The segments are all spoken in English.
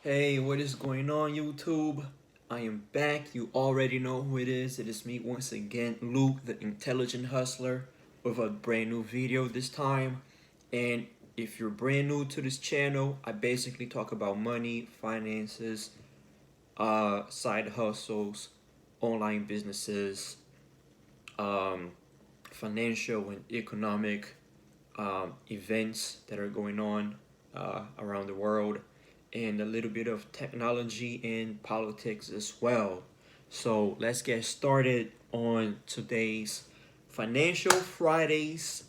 Hey, what is going on, YouTube? I am back. You already know who it is. It is me once again, Luke, the Intelligent Hustler, with a brand new video this time. And if you're brand new to this channel, I basically talk about money, finances, side hustles, online businesses, um, financial and economic events that are going on around the world, and a little bit of technology and politics as well. So let's get started on today's Financial Fridays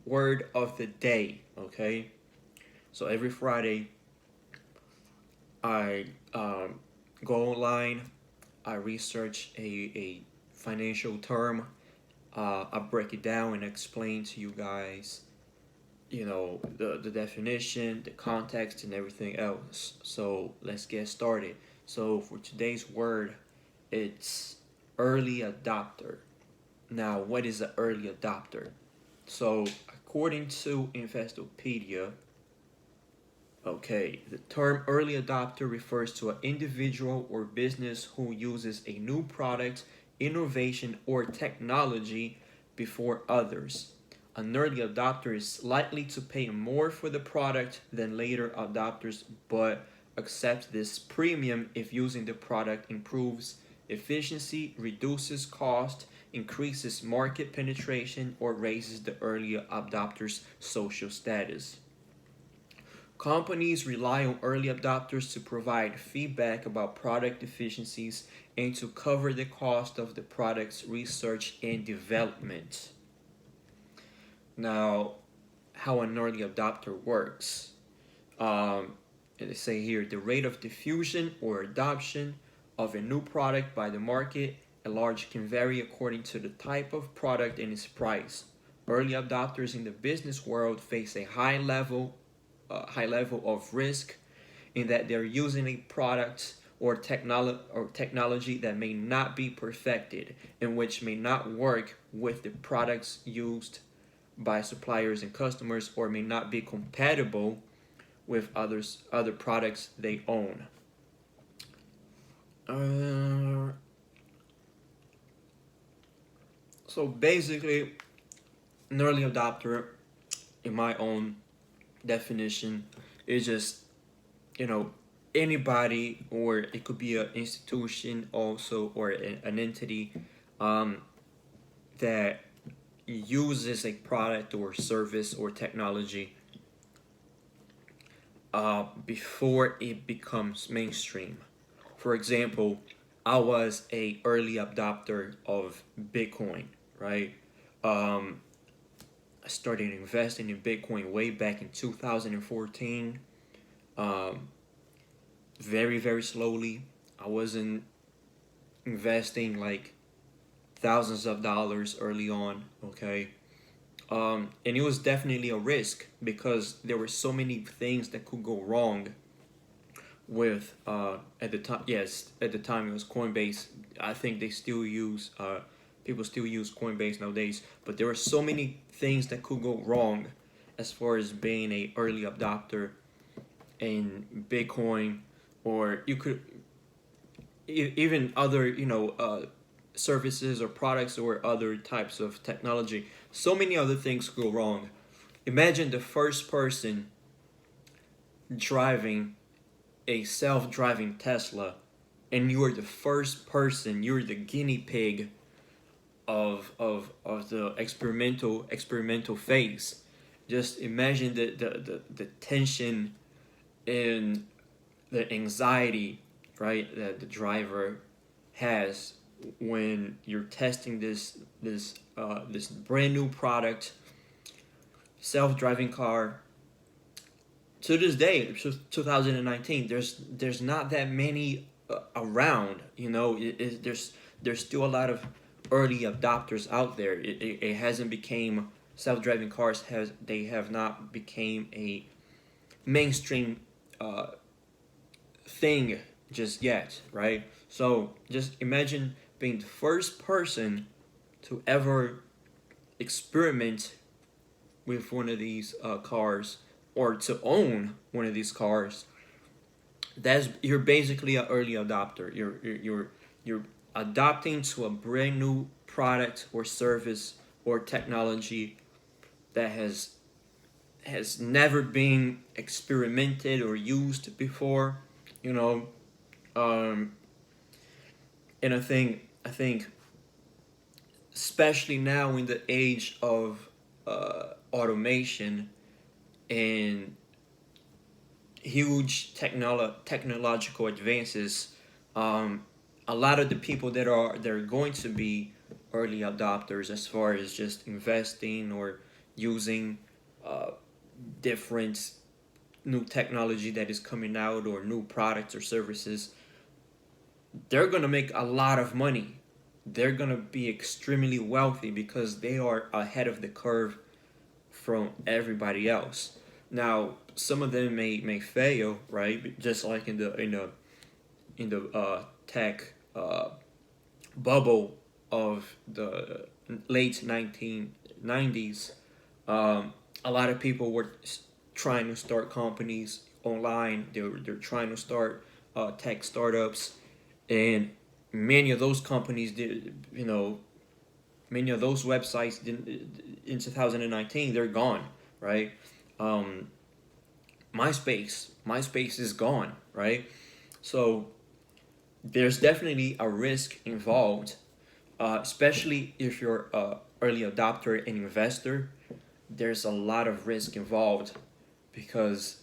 word of the day. Okay, so every Friday I go online, I research a financial term, I break it down and explain to you guys the definition, the context, and everything else. So let's get started. So for today's word, it's early adopter. Now, what is an early adopter? So according to Investopedia, okay, the term early adopter refers to an individual or business who uses a new product, innovation, or technology before others. An early adopter is likely to pay more for the product than later adopters, but accepts this premium if using the product improves efficiency, reduces cost, increases market penetration, or raises the early adopter's social status. Companies rely on early adopters to provide feedback about product efficiencies and to cover the cost of the product's research and development. Now, how an early adopter works. They say here the rate of diffusion or adoption of a new product by the market at large can vary according to the type of product and its price. Early adopters in the business world face a high level of risk in that they're using a product or technology that may not be perfected and which may not work with the products used by suppliers and customers, or may not be compatible with other products they own. Uh, so basically, an early adopter, in my own definition, is just you know anybody, or it could be an institution also, or an entity um, that uses a product or service or technology before it becomes mainstream. For example, I was a early adopter of Bitcoin, right? Um, I started investing in Bitcoin way back in 2014. Um, very, very slowly. I wasn't investing like thousands of dollars early on, okay? And it was definitely a risk because there were so many things that could go wrong with at the time. Yes, at the time it was Coinbase. I think they still use people still use Coinbase nowadays, but there were so many things that could go wrong as far as being a early adopter in Bitcoin, or you could even other services or products or other types of technology. So many other things go wrong. Imagine the first person driving a self-driving Tesla, and you are the first person, you're the guinea pig of the experimental phase. Just imagine the tension and the anxiety, right, that the driver has when you're testing this brand new product, self-driving car. To this day, 2019, there's not that many around. There's still a lot of early adopters out there. It hasn't became self-driving cars has they have not became a mainstream uh, thing just yet, right? So just imagine being the first person to ever experiment with one of these cars, or to own one of these cars, you're basically an early adopter. You're adopting to a brand new product or service or technology that has never been experimented or used before, you know. Um, and I think especially now in the age of automation and huge technological advances, um, a lot of the people that are going to be early adopters as far as just investing or using uh, different new technology that is coming out or new products or services, they're gonna make a lot of money. They're gonna be extremely wealthy because they are ahead of the curve from everybody else. Now, some of them may fail, right? Just like in the tech bubble of the late 1990s, a lot of people were trying to start companies online. They're trying to start tech startups, and many of those companies did. Many of those websites didn't in 2019. They're gone, right? Um, MySpace is gone, right? So there's definitely a risk involved, especially if you're a early adopter and investor. There's a lot of risk involved because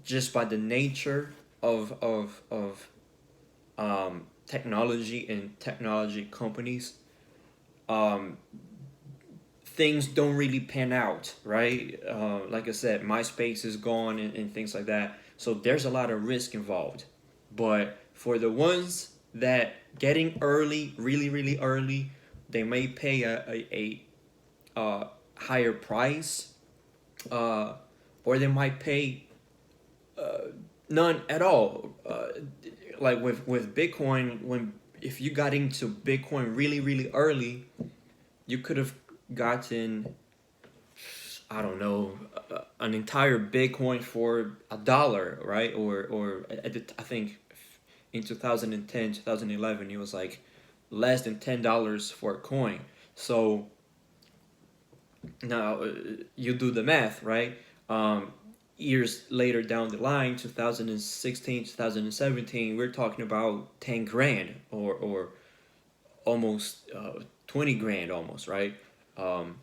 just by the nature of technology and technology companies, um, things don't really pan out, right? Like I said, MySpace is gone and things like that. So there's a lot of risk involved. But for the ones that getting early, really, really early, they may pay a higher price, uh, or they might pay none at all. Like with Bitcoin, when if you got into Bitcoin really, really early, you could have gotten, I don't know, an entire Bitcoin for $1, right? Or I think in 2010, 2011, it was like less than $10 for a coin. So now you do the math, right? Years later down the line, 2016, 2017, we're talking about 10 grand or almost 20 grand almost, right? Um,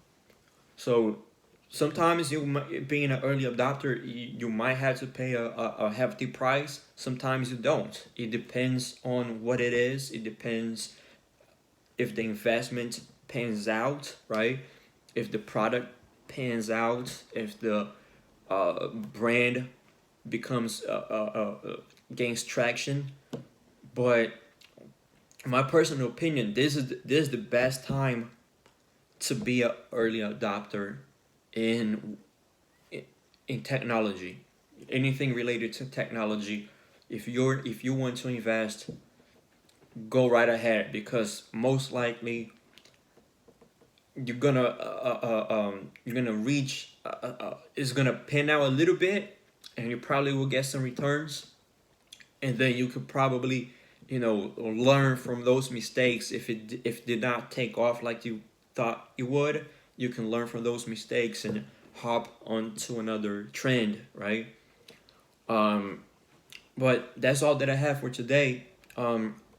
So sometimes being an early adopter, you might have to pay a hefty price. Sometimes you don't. It depends on what it is. It depends if the investment pans out, right? If the product pans out, if the brand becomes gains traction. But in my personal opinion, this is the best time to be an early adopter in in technology, anything related to technology. If you want to invest, go right ahead because most likely you're gonna reach it's gonna pan out a little bit, and you probably will get some returns, and then you could probably learn from those mistakes. If it did not take off like you thought it would, you can learn from those mistakes and hop onto another trend, right? um but that's all that I have for today.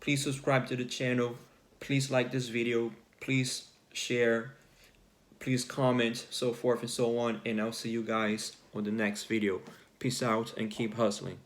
Please subscribe to the channel, please like this video, please share, please comment, so forth and so on, and I'll see you guys on the next video. Peace out and keep hustling.